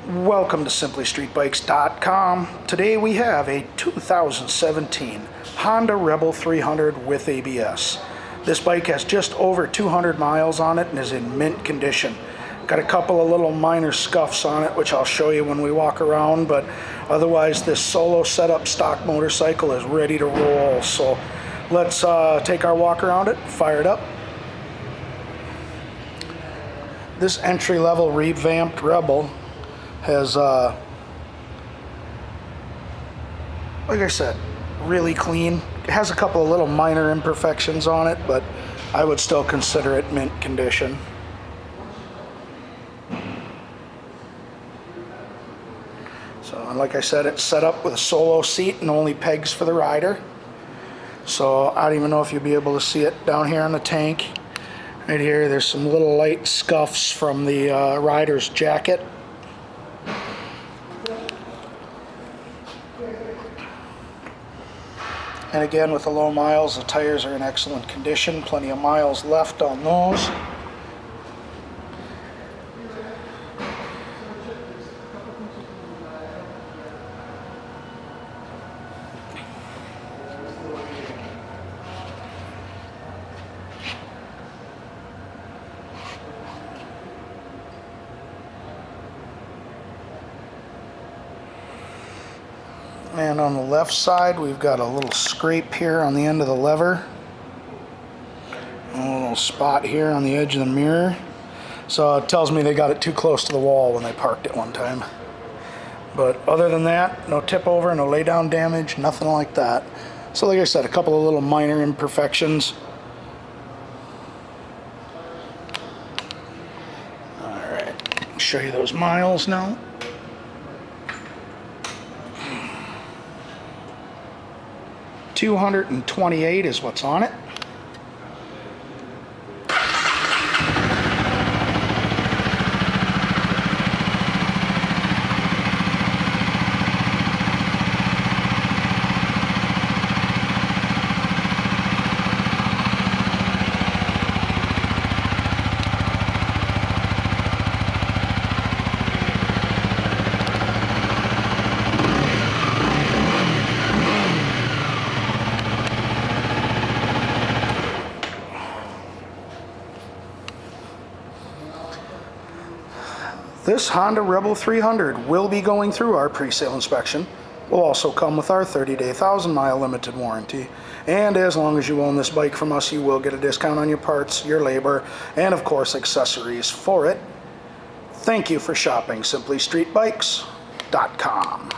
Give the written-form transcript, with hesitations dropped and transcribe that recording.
Welcome to SimplyStreetBikes.com. Today we have a 2017 Honda Rebel 300 with ABS. This bike has just over 200 miles on it and is in mint condition. Got a couple of little minor scuffs on it, which I'll show you when we walk around, but otherwise this solo setup stock motorcycle is ready to roll. So let's take our walk around it, fire it up. This entry-level revamped Rebel has, like I said, really clean. It has a couple of little minor imperfections on it, but I would still consider it mint condition. So, and like I said, it's set up with a solo seat and only pegs for the rider. So I don't even know if you'll be able to see it down here on the tank. Right here, there's some little light scuffs from the rider's jacket. And again, with the low miles, the tires are in excellent condition. Plenty of miles left on those. And on the left side, we've got a little scrape here on the end of the lever. A little spot here on the edge of the mirror. So it tells me they got it too close to the wall when they parked it one time. But other than that, no tip over, no lay down damage, nothing like that. So like I said, a couple of little minor imperfections. Alright, show you those miles now. 228 is what's on it. This Honda Rebel 300 will be going through our pre-sale inspection. Will also come with our 30-day 1,000-mile limited warranty. And as long as you own this bike from us, you will get a discount on your parts, your labor, and of course accessories for it. Thank you for shopping SimplyStreetBikes.com.